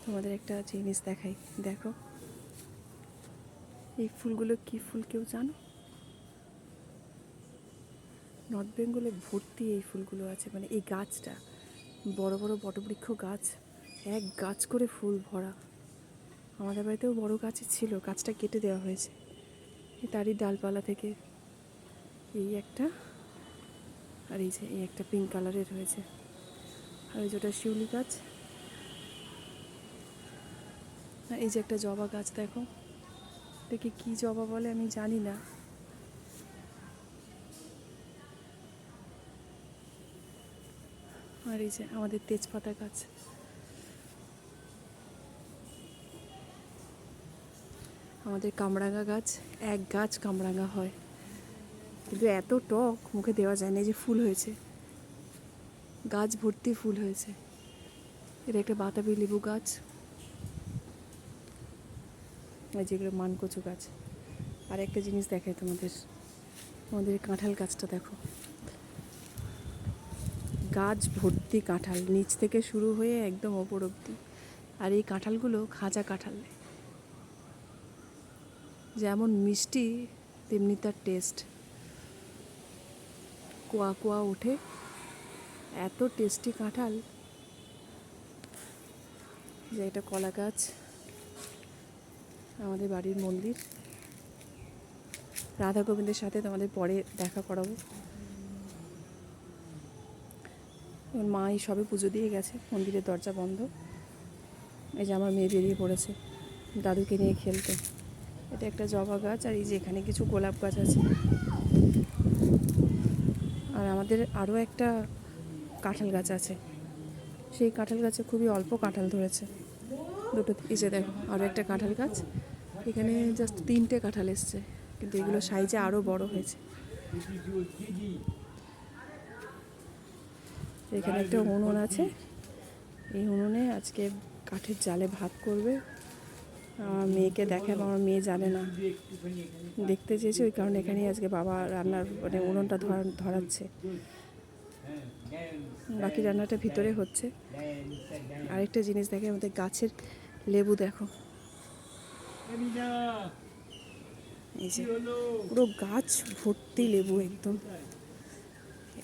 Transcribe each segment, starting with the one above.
তোমাদের একটা জিনিস দেখাই, দেখো এই ফুলগুলো কি ফুল কেউ জানো? নর্থ বেঙ্গলে ভর্তি এই ফুলগুলো আছে। মানে এই গাছটা বড় বড় বটবৃক্ষ গাছ, এক গাছ করে ফুল ভরা। আমাদের বাড়িতেও বড় গাছ ছিল, গাছটা কেটে দেওয়া হয়েছে। তারই ডালপালা থেকে এই একটা, আর এই যে এই একটা পিঙ্ক কালারের হয়েছে, আর ওই যেটা শিউলি গাছ, আর এই যে একটা জবা গাছ দেখো, এটাকে কী জবা বলে আমি জানি না। আর এই যে আমাদের তেজপাতা গাছ, আমাদের কামরাঙা গাছ, এক গাছ কামরাঙা হয়, কিন্তু এত টক মুখে দেওয়া যায় না। এই যে ফুল হয়েছে, গাছ ভর্তি ফুল হয়েছে। এটা একটা বাতাবি লেবু গাছ, আর যেগুলো মানকচু গাছ। আর একটা জিনিস দেখায় তোমাদের, আমাদের কাঁঠাল গাছটা দেখো, গাছ ভর্তি কাঁঠাল, নিচ থেকে শুরু হয়ে একদম ওপর অব্দি। আর এই কাঁঠালগুলো খাজা কাঁঠাল, যেমন মিষ্টি তেমনি তার টেস্ট, কোয়া কোয়া ওঠে, এত টেস্টি কাঁঠাল। যে এটা কলা গাছ, আমাদের বাড়ির মন্দির, রাধা গোবিন্দের সাথে তোমাদের পরে দেখা করাবো। মা এই সবে পুজো দিয়ে গেছে, মন্দিরের দরজা বন্ধ। এই যে আমার মেয়ে বেরিয়ে পড়েছে দাদুকে নিয়ে খেলতে। এটা একটা জবা গাছ, আর এই যে এখানে কিছু গোলাপ গাছ আছে। আর আমাদের আরও একটা কাঁঠাল গাছ আছে, সেই কাঁঠাল গাছে খুবই অল্প কাঁঠাল ধরেছে, দুটো। এই যে দেখো আরও একটা কাঁঠাল গাছ, এখানে জাস্ট 3টে কাঁঠাল এসছে, কিন্তু এগুলো সাইজে আরও বড় হয়েছে। এখানে একটা উনুন আছে, এই উনুনে আজকে কাঠের জালে ভাত করবে। আমার মেয়েকে দেখাবো, আমার মেয়ে জানে না, দেখতে চেয়েছে, ওই কারণে এখানেই আজকে বাবা রান্নার মানে উনুনটা ধরাচ্ছে। বাকি রান্নাটা ভিতরে হচ্ছে। আরেকটা জিনিস দেখে, আমাদের গাছের লেবু দেখো, এই যে পুরো গাছ ভর্তি লেবু, একদম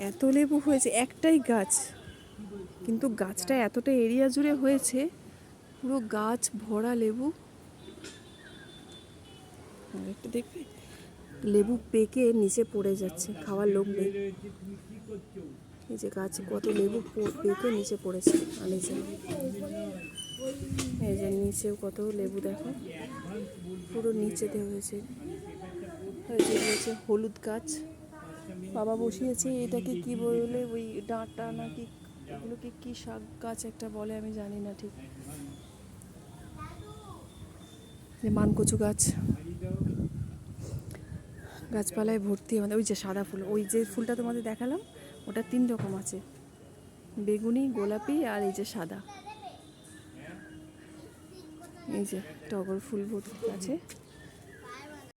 এত লেবু হয়েছে, একটাই গাছ, কিন্তু গাছটা এতটা এরিয়া জুড়ে হয়েছে, পুরো গাছ ভরা লেবু। একটু দেখবে, লেবু পেকে নিচে পড়ে যাচ্ছে, খাওয়ার লোক নেই। এই যে গাছ কত লেবু পেকে নিচে পড়েছে, আর এই যে নিচেও কত লেবু দেখো, পুরো নিচেতে হয়েছে। যে রয়েছে হলুদ গাছ, বাবা বসিয়েছে, এটাকে কি বলে, ওই ডাঁটা নাকি এগুলোকে কি শাক গাছ একটা বলে, আমি জানি না ঠিক। যে মানকচু গাছ, গাছপালায় ভর্তি আমাদের। ওই যে সাদা ফুল, ওই যে ফুলটা তোমাদের দেখালাম, ওটা 3 রকম আছে, বেগুনি, গোলাপি, আর এই যে সাদা। এই যে টগর ফুল ভর্তি আছে।